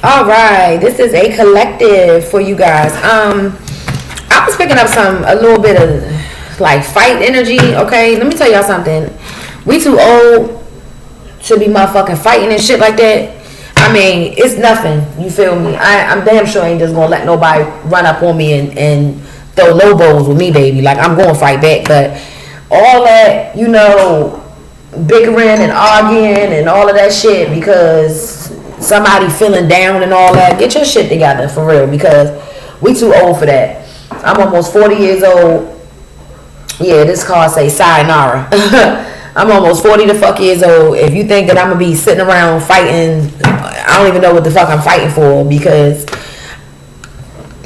All right, this is a collective for you guys. I was picking up a little bit of like fight energy. Okay, let me tell y'all something. We too old to be motherfucking fighting and shit like that. I mean, it's nothing. You feel me? I'm damn sure I ain't just gonna let nobody run up on me and throw low blows with me, baby. Like, I'm gonna fight back. But all that, bickering and arguing and all of that shit because somebody feeling down and all that, get your shit together for real, because we too old for that. I'm almost 40 years old. Yeah, this card say sayonara. I'm almost 40 the fuck years old. If you think that I'm gonna be sitting around fighting, I don't even know what the fuck I'm fighting for, because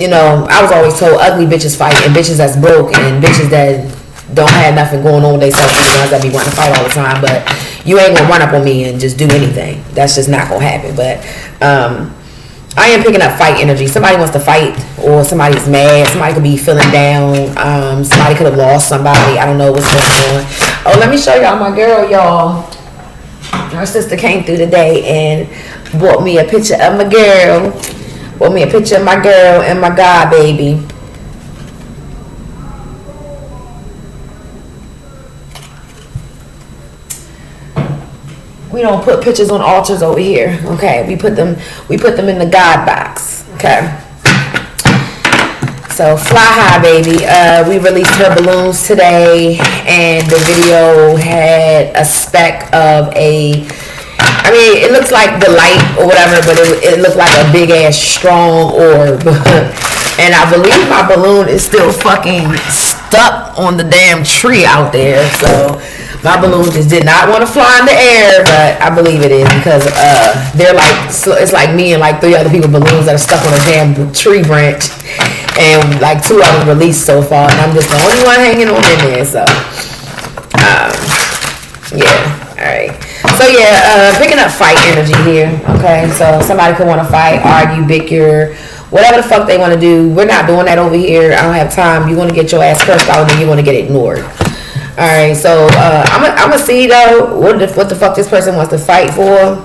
I was always told ugly bitches fight, and bitches that's broke, and bitches that don't have nothing going on with themselves, the ones that be wanting to fight all the time. But you ain't gonna run up on me and just do anything. That's just not gonna happen. But I am picking up fight energy. Somebody wants to fight, or somebody's mad. Somebody could be feeling down. Somebody could have lost somebody. I don't know what's going on. Oh, let me show y'all my girl, y'all. Her sister came through today and bought me a picture of my girl. Bought me a picture of my girl and my god baby. We don't put pictures on altars over here, okay? We put them in the God box, okay? So fly high, baby. We released her balloons today, and the video had a speck of it looks like the light or whatever, but it looked like a big ass strong orb. And I believe my balloon is still fucking stuck on the damn tree out there, so my balloon just did not want to fly in the air, but I believe it is, because they're like, it's like me and like 3 other people balloons that are stuck on a damn tree branch, and like 2 of them released so far, and I'm just the only one hanging on in there. So all right. So picking up fight energy here. Okay, so somebody could want to fight, argue, bicker, whatever the fuck they want to do. We're not doing that over here. I don't have time. You want to get your ass cursed out, and then you want to get ignored. All right, so I'm gonna see though what the fuck this person wants to fight for.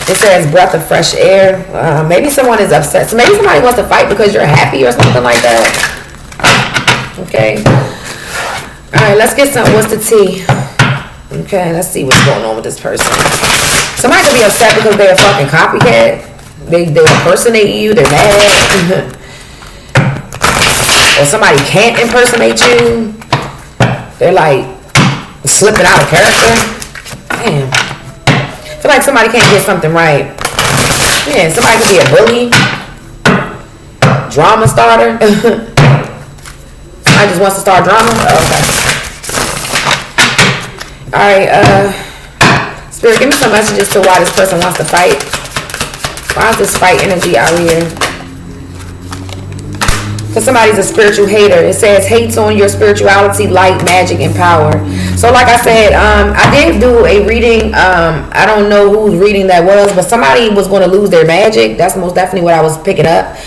It says breath of fresh air. Maybe someone is upset. So maybe somebody wants to fight because you're happy or something like that. Okay. All right, let's get some. What's the tea? Okay, let's see what's going on with this person. Somebody could be upset because they're a fucking copycat. They impersonating you. They're mad. Or somebody can't impersonate you. They're like slipping out of character. Damn. I feel like somebody can't get something right. Yeah, somebody could be a bully. Drama starter. Somebody just wants to start drama. Okay. Alright, Spirit, give me some messages to why this person wants to fight. Why is this fight energy out here? Because somebody's a spiritual hater. It says hates on your spirituality, light, magic, and power. So like I said, I did do a reading. I don't know whose reading that was, but somebody was going to lose their magic. That's most definitely what I was picking up.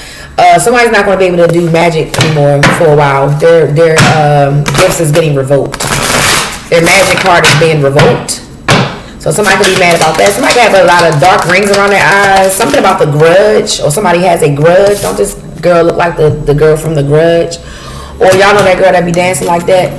Somebody's not going to be able to do magic anymore for a while. Their gifts is getting revoked. Their magic card is being revoked. So somebody could be mad about that. Somebody could have a lot of dark rings around their eyes. Something about the grudge. Or somebody has a grudge. Don't this girl look like the girl from The Grudge? Or y'all know that girl that be dancing like that?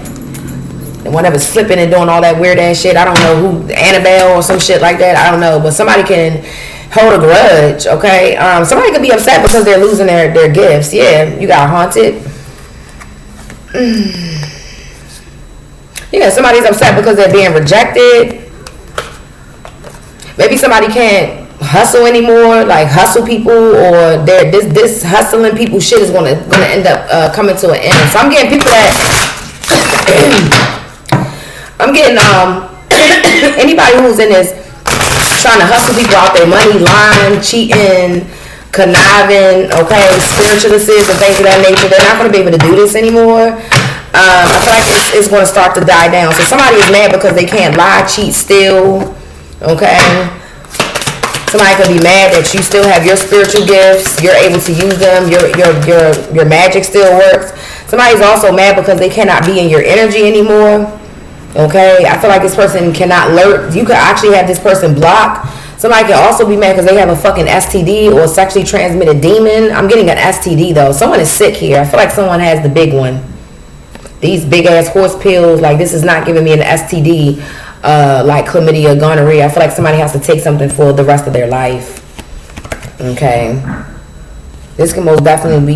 The one that was flipping and doing all that weird ass shit. I don't know who, Annabelle or some shit like that. I don't know. But somebody can hold a grudge, okay? Somebody could be upset because they're losing their gifts. Yeah, you got haunted. Yeah, somebody's upset because they're being rejected. Maybe somebody can't hustle anymore, like hustle people, or this hustling people shit is gonna end up coming to an end. So I'm getting people that I'm getting anybody who's in this trying to hustle people out their money, lying, cheating, conniving, okay, spiritualists and things of that nature. They're not gonna be able to do this anymore. I feel like it's going to start to die down. So somebody is mad because they can't lie, cheat, steal. Okay. Somebody could be mad that you still have your spiritual gifts. You're able to use them. Your magic still works. Somebody's also mad because they cannot be in your energy anymore. Okay. I feel like this person cannot lurk. You could actually have this person block Somebody can also be mad because they have a fucking STD or sexually transmitted demon. I'm getting an STD though. Someone is sick here. I feel like someone has the big one. These big ass horse pills, like this is not giving me an STD, like chlamydia, gonorrhea. I feel like somebody has to take something for the rest of their life. Okay. This can most definitely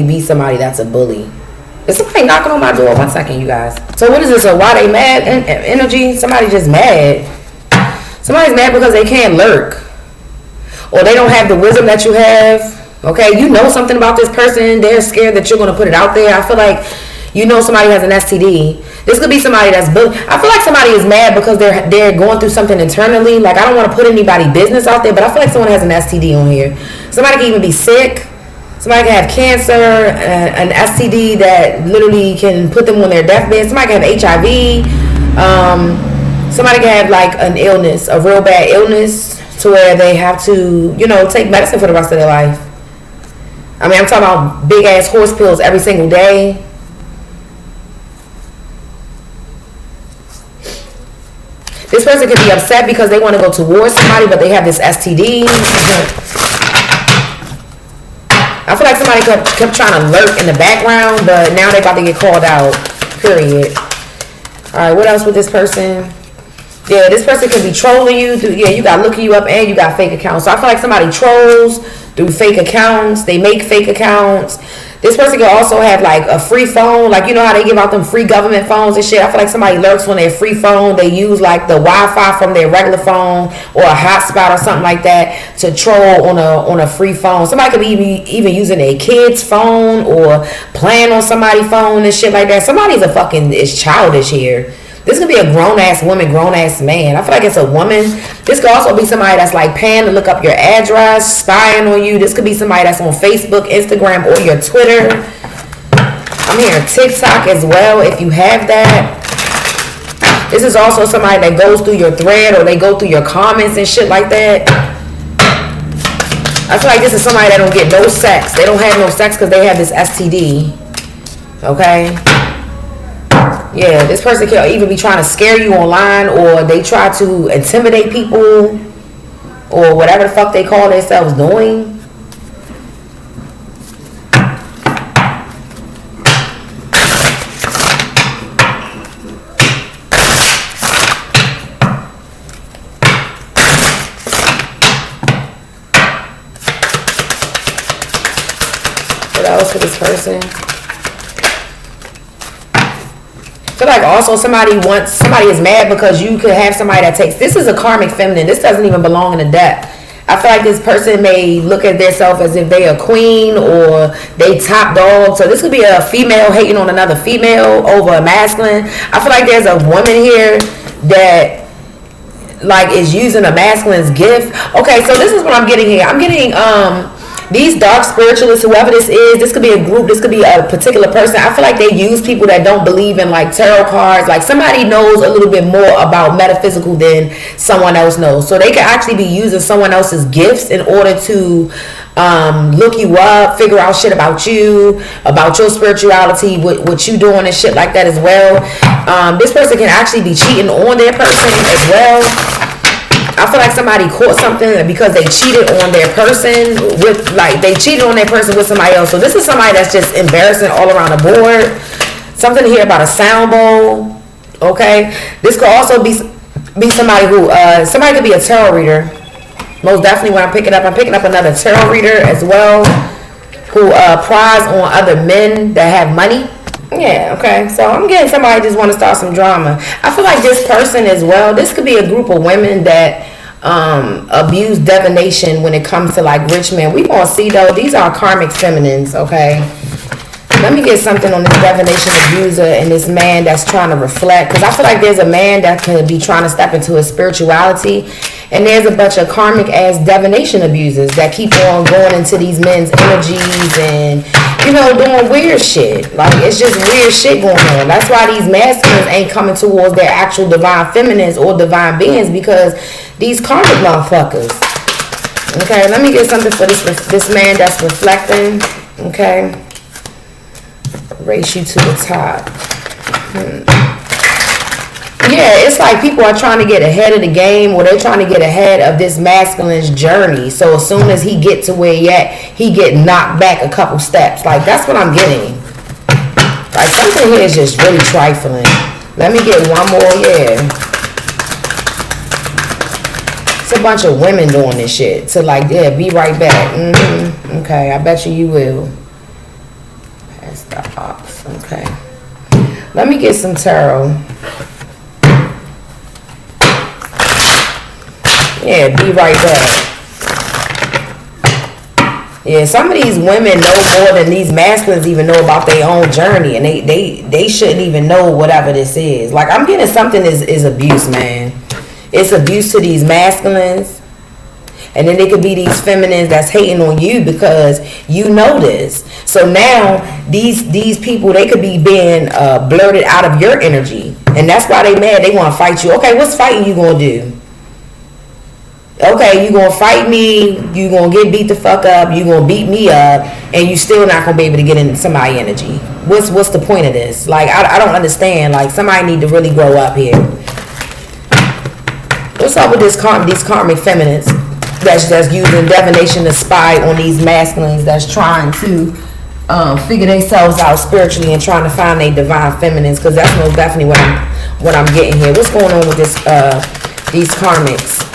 be somebody that's a bully. Is somebody knocking on my door? 1 second, you guys. So what is this? A why they mad energy? Somebody just mad. Somebody's mad because they can't lurk. Or they don't have the wisdom that you have. Okay, you know something about this person. They're scared that you're going to put it out there. I feel like you know somebody has an STD. This could be somebody that's I feel like somebody is mad because they're going through something internally. Like, I don't want to put anybody's business out there, but I feel like someone has an STD on here. Somebody can even be sick. Somebody can have cancer, an STD that literally can put them on their deathbed. Somebody can have HIV. Somebody can have like an illness, a real bad illness, to where they have to, take medicine for the rest of their life. I mean, I'm talking about big ass horse pills every single day. This person could be upset because they want to go towards somebody, but they have this STD. I feel like somebody kept trying to lurk in the background, but now they're about to get called out. Period. Alright, what else with this person? Yeah, this person could be trolling you. You got looking you up and you got fake accounts. So I feel like somebody trolls through fake accounts. They make fake accounts. This person can also have like a free phone. Like, you know how they give out them free government phones and shit? I feel like somebody lurks on their free phone. They use like the Wi-Fi from their regular phone or a hotspot or something like that to troll on a free phone. Somebody could be even using a kid's phone or playing on somebody's phone and shit like that. Somebody's is childish here. This could be a grown-ass woman, grown-ass man. I feel like it's a woman. This could also be somebody that's like paying to look up your address, spying on you. This could be somebody that's on Facebook, Instagram, or your Twitter. I'm hearing TikTok as well, if you have that. This is also somebody that goes through your thread or they go through your comments and shit like that. I feel like this is somebody that don't get no sex. They don't have no sex because they have this STD. Okay? Yeah, this person can even be trying to scare you online, or they try to intimidate people, or whatever the fuck they call themselves doing. What else for this person? I feel like also somebody is mad because you could have somebody that takes, this is a karmic feminine. This doesn't even belong in the deck. I feel like this person may look at themselves as if they a queen or they top dog. So this could be a female hating on another female over a masculine. I feel like there's a woman here that like is using a masculine's gift. Okay, so this is what I'm getting here. I'm getting these dark spiritualists, whoever this could be a group, this could be a particular person. I feel like they use people that don't believe in like tarot cards. Like somebody knows a little bit more about metaphysical than someone else knows. So they can actually be using someone else's gifts in order to look you up, figure out shit about you, about your spirituality, what you doing and shit like that as well. This person can actually be cheating on their person as well. I feel like somebody caught something because they cheated on their person with somebody else. So this is somebody that's just embarrassing all around the board. Something here about a sound bowl. Okay, this could also be somebody who somebody could be a tarot reader. Most definitely, when I'm picking up another tarot reader as well, who prize on other men that have money. Yeah, okay. So I'm getting somebody just want to start some drama. I feel like this person as well, this could be a group of women that abuse divination when it comes to like rich men. We gonna see though, these are karmic feminines, okay? Let me get something on this divination abuser and this man that's trying to reflect, because I feel like there's a man that could be trying to step into his spirituality, and there's a bunch of karmic ass divination abusers that keep on going into these men's energies and doing weird shit. Like, it's just weird shit going on. That's why these masculines ain't coming towards their actual divine feminines or divine beings, because these karmic motherfuckers. Okay, let me get something for this man that's reflecting. Okay, race you to the top. Yeah, it's like people are trying to get ahead of the game, or they're trying to get ahead of this masculine's journey. So as soon as he get to where he at, he get knocked back a couple steps. Like, that's what I'm getting. Like, something here is just really trifling. Let me get one more. Yeah, it's a bunch of women doing this shit. So like, yeah, be right back. Okay, I bet you will. Pass the ox. Okay, let me get some tarot. Yeah, be right back. Yeah, some of these women know more than these masculines even know about their own journey, and they shouldn't even know whatever this is. Like, I'm getting something is abuse, man. It's abuse to these masculines, and then it could be these feminines that's hating on you because you know this. So now these people, they could be being blurted out of your energy, and that's why they mad. They want to fight you. Okay, what's fighting you gonna do? Okay, you gonna fight me, you gonna get beat the fuck up, you gonna beat me up, and you still not gonna be able to get in somebody's energy. What's the point of this? Like, I don't understand. Like, somebody need to really grow up here. What's up with these karmic feminines that's using divination to spy on these masculines that's trying to figure themselves out spiritually and trying to find their divine feminines? Because that's most definitely what I'm getting here. What's going on with these karmics?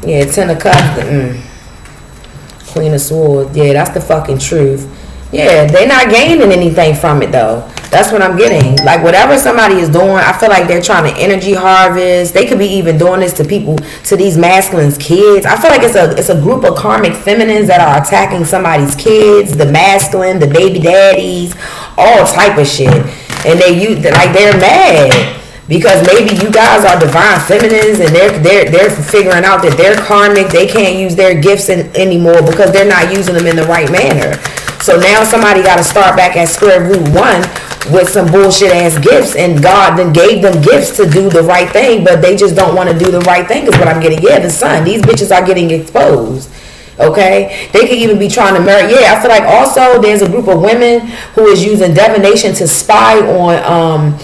Yeah, 10 of Cups. Queen of Swords. Yeah, that's the fucking truth. Yeah, they're not gaining anything from it, though. That's what I'm getting. Like, whatever somebody is doing, I feel like they're trying to energy harvest. They could be even doing this to people, to these masculines' kids. I feel like it's a group of karmic feminines that are attacking somebody's kids, the masculine, the baby daddies, all type of shit. And they're mad. Because maybe you guys are divine feminines and they're figuring out that they're karmic. They can't use their gifts anymore because they're not using them in the right manner. So now somebody got to start back at square root one with some bullshit ass gifts, and God then gave them gifts to do the right thing, but they just don't want to do the right thing is what I'm getting. Yeah, the sun. These bitches are getting exposed. Okay, they could even be trying to marry. Yeah, I feel like also there's a group of women who is using divination to spy on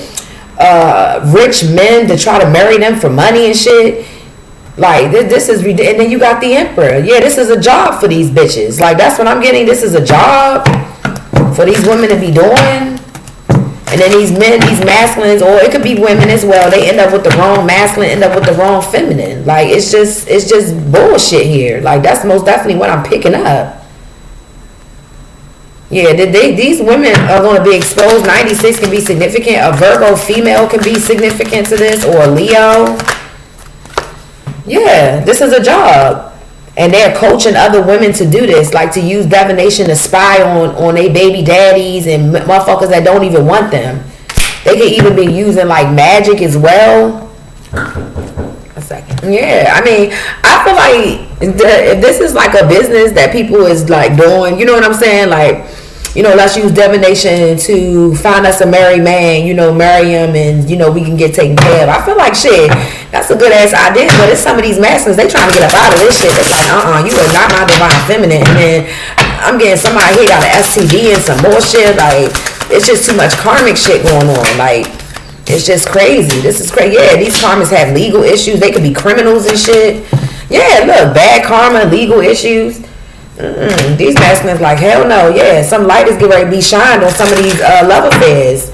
rich men to try to marry them for money and shit. Like, this is ridiculous. And then you got the Emperor. Yeah, this is a job for these bitches. Like, that's what I'm getting. This is a job for these women to be doing. And then these men, these masculines, or it could be women as well, they end up with the wrong masculine, end up with the wrong feminine. Like, it's just bullshit here. Like, that's most definitely what I'm picking up. Yeah, these women are going to be exposed. 96 can be significant. A Virgo female can be significant to this, or a Leo. Yeah, this is a job. And they're coaching other women to do this, like to use divination to spy on their baby daddies and motherfuckers that don't even want them. They could even be using like magic as well. A second. Yeah, I mean, I feel like if this is like a business that people is like doing, you know what I'm saying? Like, you know, let's use divination to find us a married man, you know, marry him, and, you know, we can get taken care of. I feel like, shit, that's a good ass idea, but it's some of these masculines, they trying to get up out of this shit. They like, you are not my divine feminine. And then I'm getting somebody here got an STD and some more shit. Like, it's just too much karmic shit going on. Like, it's just crazy. This is crazy. Yeah, these karmas have legal issues. They could be criminals and shit. Yeah, look, bad karma, legal issues. These masculines like, hell no. Yeah, some light is getting ready to be shined on some of these love affairs.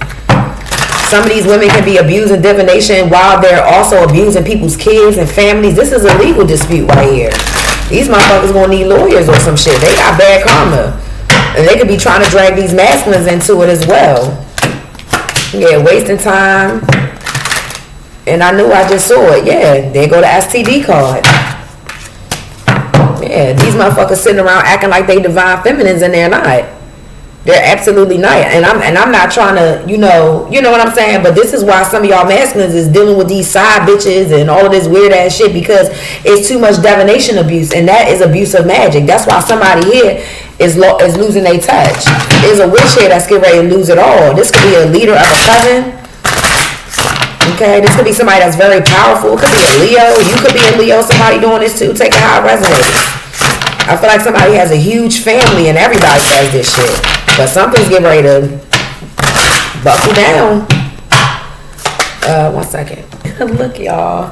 Some of these women can be abusing divination while they're also abusing people's kids and families. This is a legal dispute right here. These motherfuckers gonna need lawyers or some shit. They got bad karma, and they could be trying to drag these masculines into it as well. Yeah, wasting time. And I knew I just saw it. Yeah, there go the STD card. Yeah, these motherfuckers sitting around acting like they divine feminines and they're not. They're absolutely not. And I'm not trying to, you know what I'm saying? But this is why some of y'all masculines is dealing with these side bitches and all of this weird ass shit, because it's too much divination abuse, and that is abuse of magic. That's why somebody here is losing their touch. There's a witch here that's getting ready to lose it all. This could be a leader of a coven. Okay, this could be somebody that's very powerful. It could be a Leo. You could be a Leo. Somebody doing this too. Take it how it resonates. I feel like somebody has a huge family and everybody has this shit. But something's getting ready to buckle down. 1 second. Look, y'all.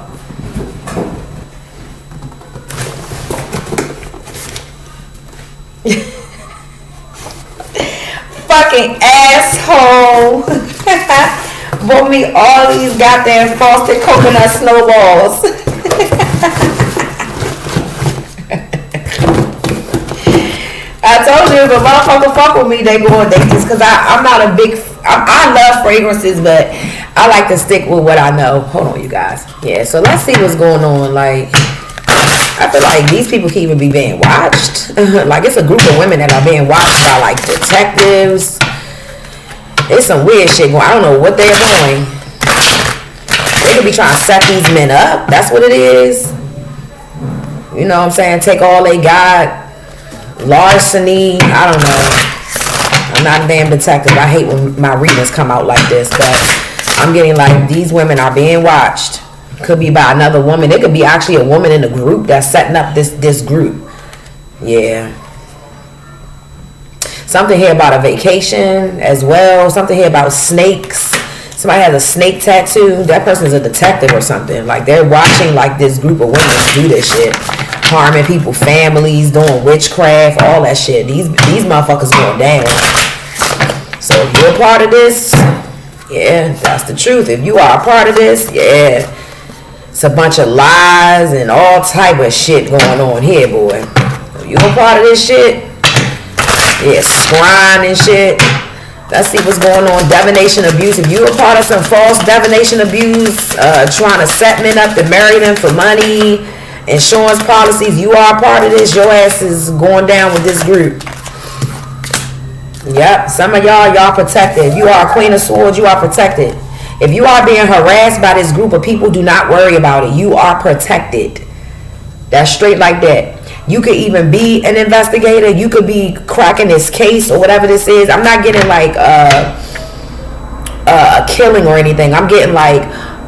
Fucking asshole. Bought me all these goddamn frosted coconut snowballs. I told you if a motherfucker fuck with me, they just because I'm not a big. I love fragrances, but I like to stick with what I know. Hold on, you guys. Yeah, so let's see what's going on. Like, I feel like these people can even be being watched. Like, it's a group of women that are being watched by like detectives. It's some weird shit going. I don't know what they're doing. They could be trying to set these men up. That's what it is. You know what I'm saying? Take all they got. Larceny. I don't know. I'm not a damn detective. I hate when my readings come out like this, but I'm getting like these women are being watched. Could be by another woman. It could be actually a woman in the group that's setting up this group. Yeah. Something here about a vacation as well. Something here about snakes. Somebody has a snake tattoo. That person's a detective or something. Like they're watching like this group of women do this shit. Harming people, families, doing witchcraft, all that shit. These motherfuckers going down. So if you're a part of this, yeah, that's the truth. If you are a part of this, yeah, it's a bunch of lies and all type of shit going on here, boy. If you're a part of this shit, yeah, scrying and shit. Let's see what's going on. Divination abuse. If you're a part of some false divination abuse, trying to set men up to marry them for money, insurance policies, you are a part of this, your ass is going down with this group. Yep, some of y'all protected. If you are a Queen of Swords, you are protected. If you are being harassed by this group of people, do not worry about it. You are protected. That's straight like that. You could even be an investigator. You could be cracking this case or whatever this is. I'm not getting like a killing or anything. I'm getting like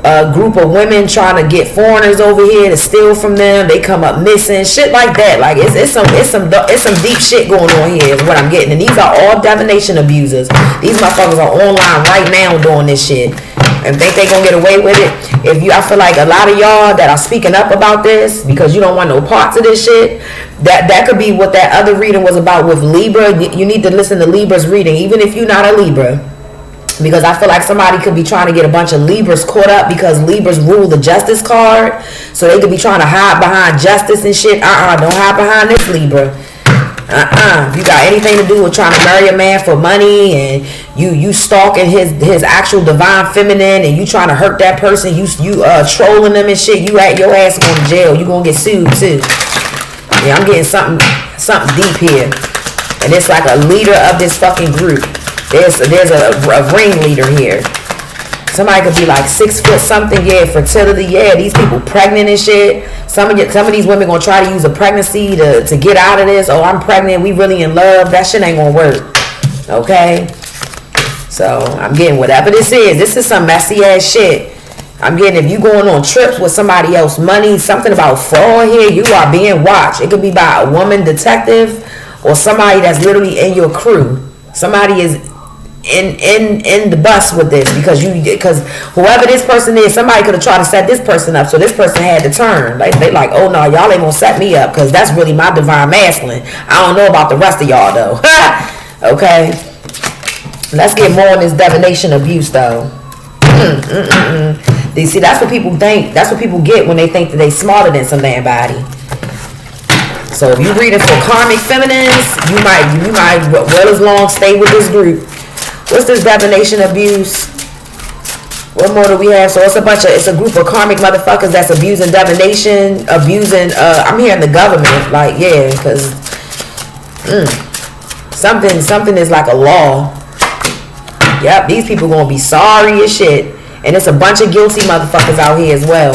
a group of women trying to get foreigners over here to steal from them. They come up missing, shit like that. Like it's some deep shit going on here is what I'm getting. And these are all divination abusers. These motherfuckers are online right now doing this shit and think they gonna get away with it. I feel like a lot of y'all that are speaking up about this because you don't want no parts of this shit, that could be what that other reading was about with Libra. You need to listen to Libra's reading, even if you're not a Libra. Because I feel like somebody could be trying to get a bunch of Libras caught up because Libras rule the justice card. So they could be trying to hide behind justice and shit. Don't hide behind this Libra. If you got anything to do with trying to marry a man for money and you stalking his actual divine feminine and you trying to hurt that person, you trolling them and shit, your ass going to jail. You going to get sued too. Yeah, I'm getting something deep here. And it's like a leader of this fucking group. There's a ringleader here. Somebody could be like 6 foot something, yeah, fertility, yeah, these people pregnant and shit. Some of these women gonna try to use a pregnancy to get out of this. Oh, I'm pregnant, we really in love. That shit ain't gonna work. Okay? So I'm getting whatever this is. This is some messy ass shit. I'm getting if you going on trips with somebody else money, something about fraud here, you are being watched. It could be by a woman detective or somebody that's literally in your crew. Somebody is in the bus with this because whoever this person is, somebody could have tried to set this person up, so this person had to turn. Like they like, oh no, y'all ain't gonna set me up because that's really my divine masculine. I don't know about the rest of y'all though. Okay, let's get more on this divination abuse though. You see, that's what people think. That's what people get when they think that they smarter than some damn body. So if you're reading for karmic feminines, you might well as long stay with this group. What's this divination abuse? What more do we have? So it's a group of karmic motherfuckers that's abusing divination, I'm hearing the government, like, yeah, because something is like a law. Yep, these people gonna be sorry as shit. And it's a bunch of guilty motherfuckers out here as well.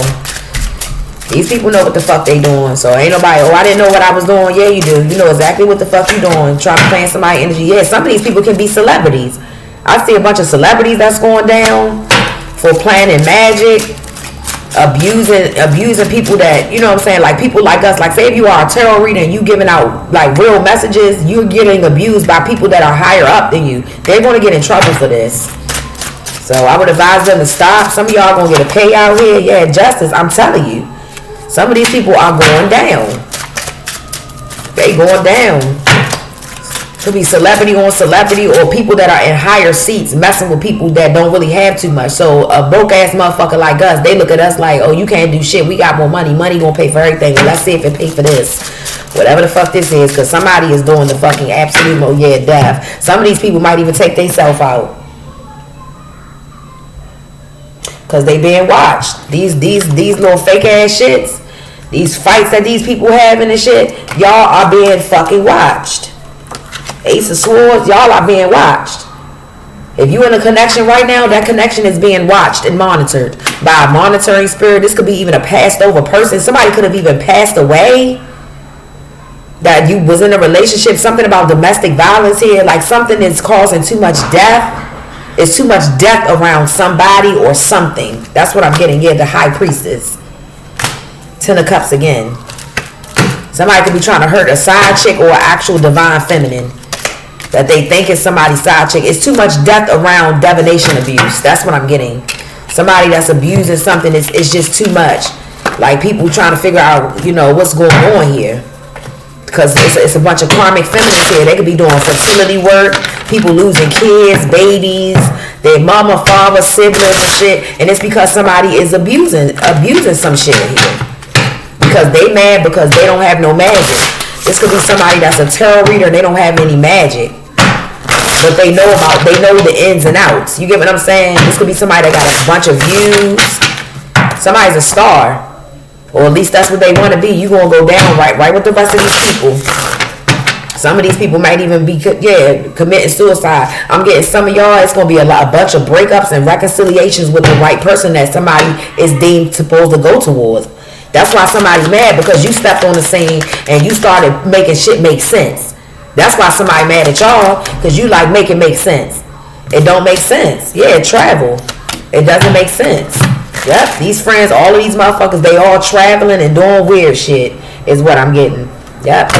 These people know what the fuck they doing. So ain't nobody, I didn't know what I was doing. Yeah, you do. You know exactly what the fuck you doing. Trying to plan somebody's energy. Yeah, some of these people can be celebrities. I see a bunch of celebrities that's going down for planning magic, abusing people that, you know what I'm saying, like people like us. Like say if you are a tarot reader and you giving out like real messages, you're getting abused by people that are higher up than you. They're going to get in trouble for this. So I would advise them to stop. Some of y'all gonna get a payout here. Yeah, justice. I'm telling you. Some of these people are going down. They going down. Could be celebrity on celebrity or people that are in higher seats messing with people that don't really have too much. So a broke ass motherfucker like us, they look at us like, oh, you can't do shit. We got more money. Money gonna pay for everything. Let's see if it pay for this. Whatever the fuck this is, because somebody is doing the fucking absolute death. Some of these people might even take themselves out. Because they being watched. These little fake ass shits, these fights that these people having and shit, y'all are being fucking watched. Ace of Swords, y'all are being watched. If you in a connection right now, that connection is being watched and monitored by a monitoring spirit. This could be even a passed over person. Somebody could have even passed away. That you was in a relationship. Something about domestic violence here. Like something is causing too much death. It's too much death around somebody or something. That's what I'm getting here. The High Priestess. 10 of Cups again. Somebody could be trying to hurt a side chick or an actual divine feminine that they think is somebody's side chick. It's too much death around divination abuse. That's what I'm getting. Somebody that's abusing something. It's just too much. Like people trying to figure out, you know, what's going on here. Because it's a bunch of karmic feminists here. They could be doing fertility work. People losing kids, babies, their mama, father, siblings, shit. And it's because somebody is abusing some shit here. Because they mad because they don't have no magic. This could be somebody that's a tarot reader and they don't have any magic. But they know the ins and outs. You get what I'm saying? This could be somebody that got a bunch of views. Somebody's a star. Or at least that's what they want to be. You gonna go down right with the rest of these people. Some of these people might even be committing suicide. I'm getting some of y'all. It's gonna be a bunch of breakups and reconciliations with the right person that somebody is deemed supposed to go towards. That's why somebody's mad, because you stepped on the scene and you started making shit make sense. That's why somebody mad at y'all, because you like make it make sense. It don't make sense. Yeah, travel. It doesn't make sense. Yep, these friends, all of these motherfuckers, they all traveling and doing weird shit is what I'm getting. Yep.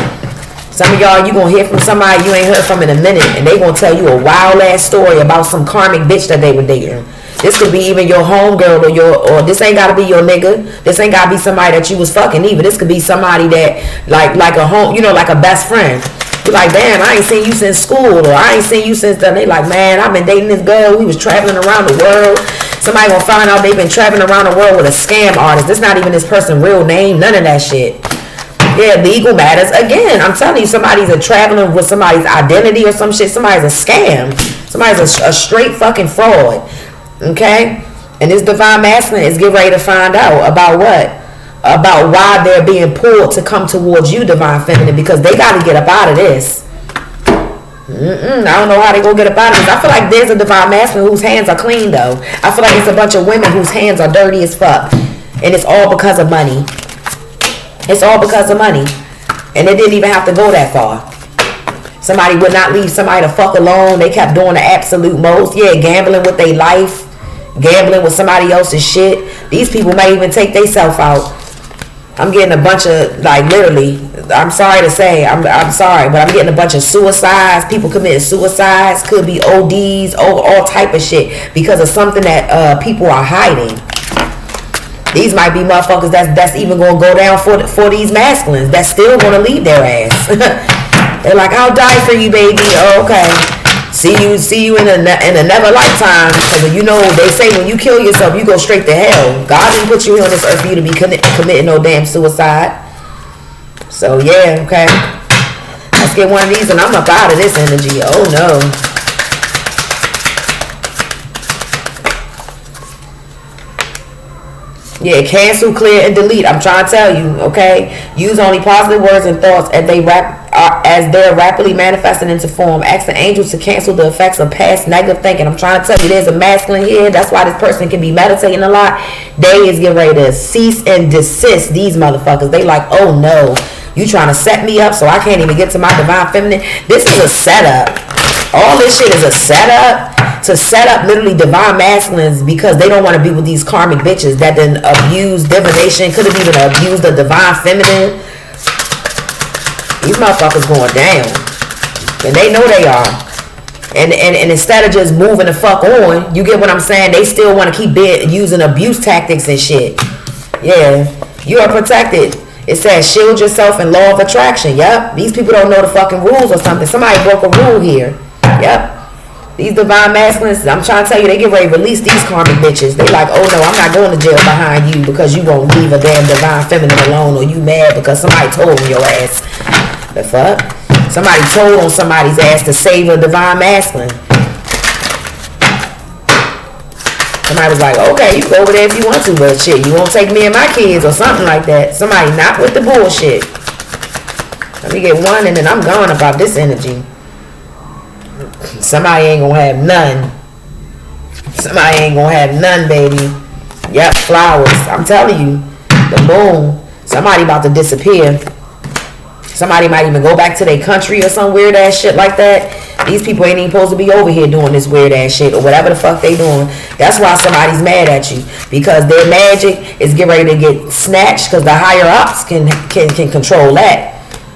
Some of y'all, you gonna hear from somebody you ain't heard from in a minute, and they gonna tell you a wild ass story about some karmic bitch that they were dating. This could be even your homegirl or this ain't gotta be your nigga. This ain't gotta be somebody that you was fucking either. This could be somebody that like a home, you know, like a best friend. You're like, damn, I ain't seen you since school, or I ain't seen you since then. They like, man, I've been dating this girl. We was traveling around the world. Somebody gonna find out they've been traveling around the world with a scam artist. This not even this person's real name. None of that shit. Yeah, legal matters. Again, I'm telling you, somebody's traveling with somebody's identity or some shit. Somebody's a scam. Somebody's a straight fucking fraud. Okay? And this divine masculine is getting ready to find out about what? About why they're being pulled to come towards you, divine feminine, because they got to get up out of this. I don't know how they gonna get up out of this. I feel like there's a divine masculine whose hands are clean though. I feel like it's a bunch of women whose hands are dirty as fuck, and it's all because of money. It's all because of money, and it didn't even have to go that far. Somebody would not leave somebody to fuck alone. They kept doing the absolute most. Yeah, gambling with their life, gambling with somebody else's shit. These people might even take themselves out. I'm getting a bunch of, like, literally, I'm sorry to say, I'm sorry, but I'm getting a bunch of suicides, people committing suicides, could be ODs, all type of shit, because of something that people are hiding. These might be motherfuckers that's even going to go down for these masculines, that's still going to leave their ass. They're like, I'll die for you, baby. Oh, okay. See you in another lifetime. And you know, they say when you kill yourself, you go straight to hell. God didn't put you here on this earth for you to be committing no damn suicide. So yeah, okay. Let's get one of these and I'm up out of this energy. Oh no. Yeah, cancel, clear, and delete. I'm trying to tell you, okay? Use only positive words and thoughts as they're rapidly manifesting into form. Ask the angels to cancel the effects of past negative thinking. I'm trying to tell you, there's a masculine here. That's why this person can be meditating a lot. They is getting ready to cease and desist. These motherfuckers, they like, oh no, you trying to set me up so I can't even get to my divine feminine. This is a setup. All this shit is a setup to set up literally divine masculines because they don't want to be with these karmic bitches that then abuse divination, could have even abused the divine feminine. These motherfuckers going down. And they know they are. And instead of just moving the fuck on, you get what I'm saying? They still want to keep using abuse tactics and shit. Yeah, you are protected. It says shield yourself in law of attraction. Yep, these people don't know the fucking rules or something. Somebody broke a rule here. Yep. These divine masculines, I'm trying to tell you, they get ready to release these karmic bitches. They like, oh no, I'm not going to jail behind you because you won't leave a damn divine feminine alone, or you mad because somebody told on your ass. The fuck? Somebody told on somebody's ass to save a divine masculine. Somebody was like, okay, you go over there if you want to, but shit, you won't take me and my kids or something like that. Somebody not with the bullshit. Let me get one and then I'm gone about this energy. Somebody ain't gonna have none. Somebody ain't gonna have none, baby. Yep, flowers. I'm telling you. The moon. Somebody about to disappear. Somebody might even go back to their country or some weird ass shit like that. These people ain't even supposed to be over here doing this weird ass shit or whatever the fuck they doing. That's why somebody's mad at you. Because their magic is getting ready to get snatched because the higher ups can control that.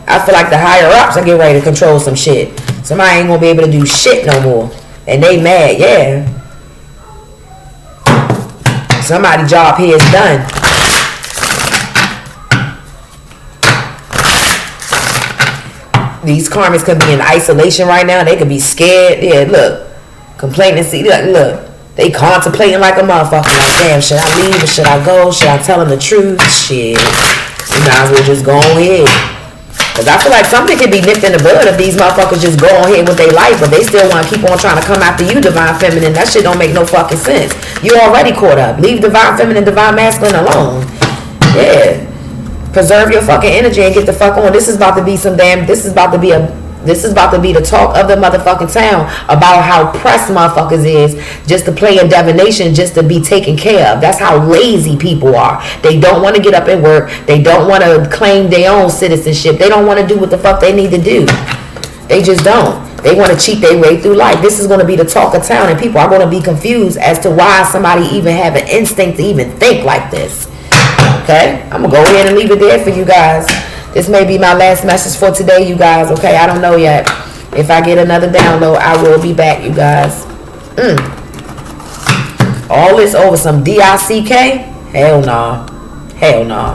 I feel like the higher ups are getting ready to control some shit. Somebody ain't gonna be able to do shit no more. And they mad, yeah. Somebody's job here is done. These karmics could be in isolation right now. They could be scared. Yeah, look. Complaining. See, look. They contemplating like a motherfucker. Like, damn, should I leave or should I go? Should I tell them the truth? Shit. You might as well just go on ahead. Because I feel like something could be nipped in the bud if these motherfuckers just go on ahead with their life, but they still want to keep on trying to come after you, divine feminine. That shit don't make no fucking sense. You already caught up. Leave divine feminine, divine masculine alone. Yeah. Preserve your fucking energy and get the fuck on. This is about to be the talk of the motherfucking town about how pressed motherfuckers is just to play in divination just to be taken care of. That's how lazy people are. They don't want to get up and work. They don't want to claim their own citizenship. They don't want to do what the fuck they need to do. They just don't. They want to cheat their way through life. This is going to be the talk of town, and people are going to be confused as to why somebody even have an instinct to even think like this. Okay? I'm going to go ahead and leave it there for you guys. This may be my last message for today, you guys. Okay, I don't know yet. If I get another download, I will be back, you guys. All this over some DICK? Hell nah. Hell nah.